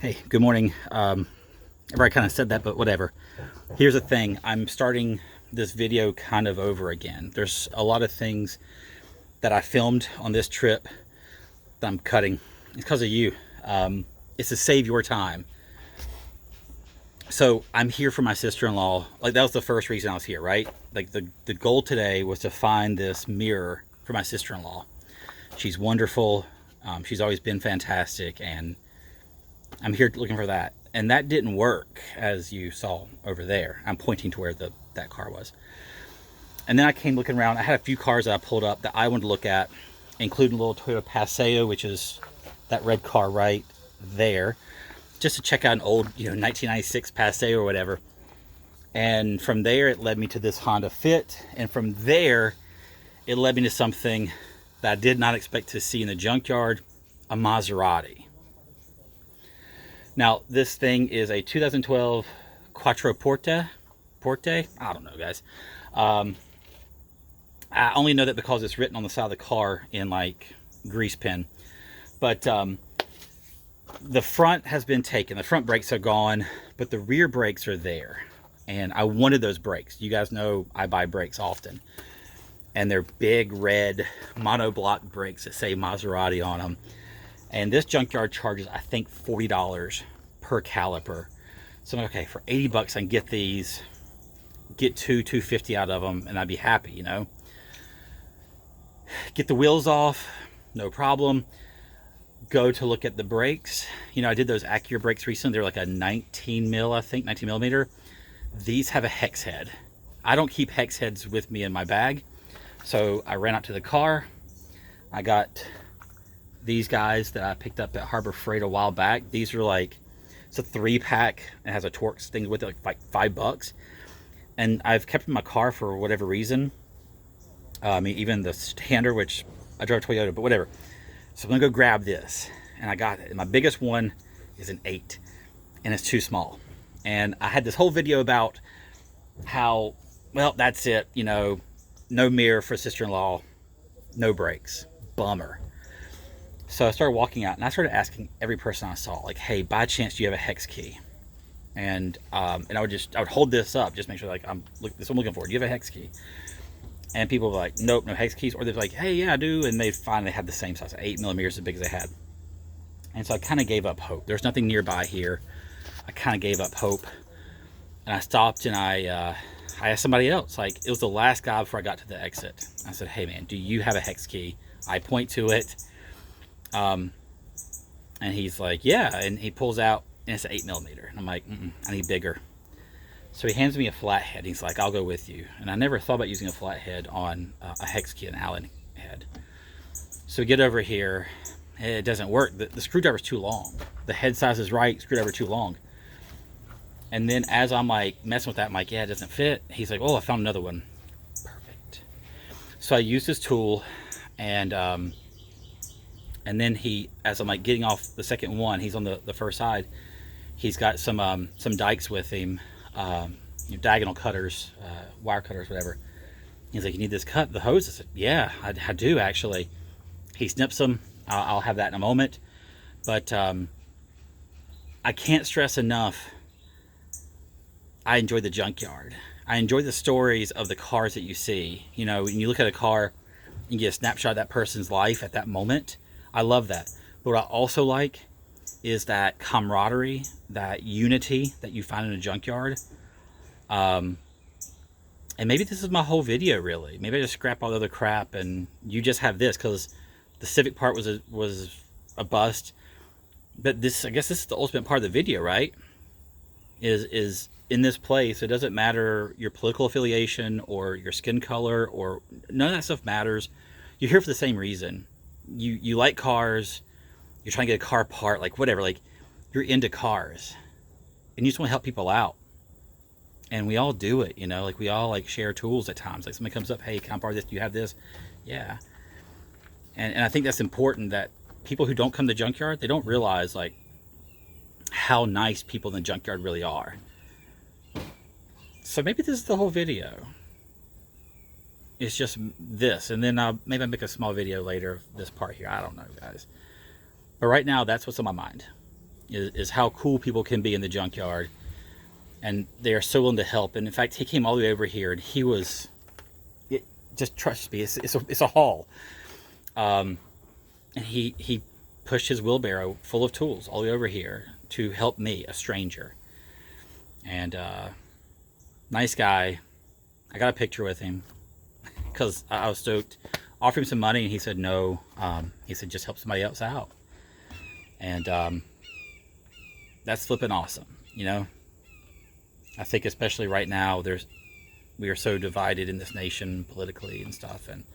Hey, good morning. I've already kind of said that, but whatever. Here's the thing. I'm starting this video kind of over again. There's a lot of things that I filmed on this trip that I'm cutting. It's because of you. It's to save your time. So I'm here for my sister-in-law. Like, that was the first reason I was here, right? Like, the goal today was to find this mirror for my sister-in-law. She's wonderful. She's always been fantastic, and I'm here looking for that. And that didn't work, as you saw over there. I'm pointing to where that car was. And then I came looking around. I had a few cars that I pulled up that I wanted to look at, including a little Toyota Paseo, which is that red car right there, just to check out an old, 1996 Paseo or whatever. And from there, it led me to this Honda Fit. And from there, it led me to something that I did not expect to see in the junkyard, a Maserati. Now, this thing is a 2012 Quattroporte. I don't know, guys. I only know that because it's written on the side of the car in like grease pen. But the front has been taken. The front brakes are gone, but the rear brakes are there. And I wanted those brakes. You guys know I buy brakes often. And they're big red monoblock brakes that say Maserati on them. And this junkyard charges, I think, $40 per caliper. So I'm like, okay, for 80 bucks I can get these, get $250 out of them, and I'd be happy, Get the wheels off, no problem. Go to look at the brakes. I did those Acura brakes recently. They're like a 19 millimeter. These have a hex head. I don't keep hex heads with me in my bag. So I ran out to the car. I got these guys that I picked up at Harbor Freight a while back. These are like, it's a 3-pack. It has a Torx thing with it, like $5. And I've kept in my car for whatever reason. Even the Stander, which I drive a Toyota, but whatever. So I'm gonna go grab this, and I got it. And my biggest one is an 8, and it's too small. And I had this whole video about how, well, that's it. No mirror for sister-in-law, no brakes, bummer. So I started walking out, and I started asking every person I saw, like, hey, by chance, do you have a hex key? And I would hold this up, just make sure, like, this is what I'm looking for. Do you have a hex key? And people were like, nope, no hex keys. Or they're like, hey, yeah, I do. And they finally had the same size, 8 millimeters, as big as they had. And so I kind of gave up hope. There's nothing nearby here. I kind of gave up hope. And I stopped, and I asked somebody else. Like, it was the last guy before I got to the exit. I said, hey, man, do you have a hex key? I point to it. And he's like, yeah. And he pulls out, and it's an 8 millimeter. And I'm like, I need bigger. So he hands me a flathead. He's like, I'll go with you. And I never thought about using a flathead on a hex key, an Allen head. So we get over here. It doesn't work. The screwdriver's too long. The head size is right, screwdriver too long. And then as I'm like messing with that, I'm like, yeah, it doesn't fit. He's like, oh, I found another one. Perfect. So I used this tool, and then as I'm like getting off the second one, he's on the first side. He's got some dikes with him, diagonal cutters, wire cutters, whatever. He's like, you need this cut, the hose? I said, yeah, I do actually. He snips them. I'll have that in a moment. But I can't stress enough, I enjoy the junkyard. I enjoy the stories of the cars that you see. When you look at a car, you get a snapshot of that person's life at that moment. I love that. But what I also like is that camaraderie, that unity that you find in a junkyard. And maybe this is my whole video, really. Maybe I just scrap all the other crap and you just have this, because the Civic part was a bust. But I guess this is the ultimate part of the video, right? Is in this place, it doesn't matter your political affiliation or your skin color, or none of that stuff matters. You're here for the same reason. You like cars. You're trying to get a car part, like whatever. Like, you're into cars, and you just want to help people out. And we all do it, Like, we all like share tools at times. Like, somebody comes up, hey, can I borrow this? Do you have this? Yeah. And I think that's important, that people who don't come to the junkyard, they don't realize like how nice people in the junkyard really are. So maybe this is the whole video. It's just this, and then maybe I'll make a small video later of this part here. I don't know, guys. But right now, that's what's on my mind. is how cool people can be in the junkyard, and they are so willing to help. And in fact, he came all the way over here, and he was, just trust me, it's a haul. And he pushed his wheelbarrow full of tools all the way over here to help me, a stranger. And nice guy. I got a picture with him because I was stoked. Offered him some money, and he said no. He said just help somebody else out. And that's flipping awesome, you know. I think especially right now, we are so divided in this nation politically and stuff. And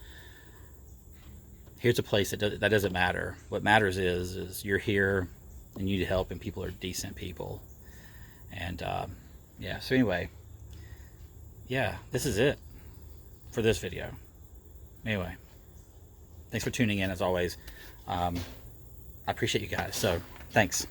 here's a place that doesn't matter. What matters is you're here and you need help, and people are decent people. And yeah. So anyway, yeah, this is it for this video. Anyway, thanks for tuning in as always. I appreciate you guys. So thanks.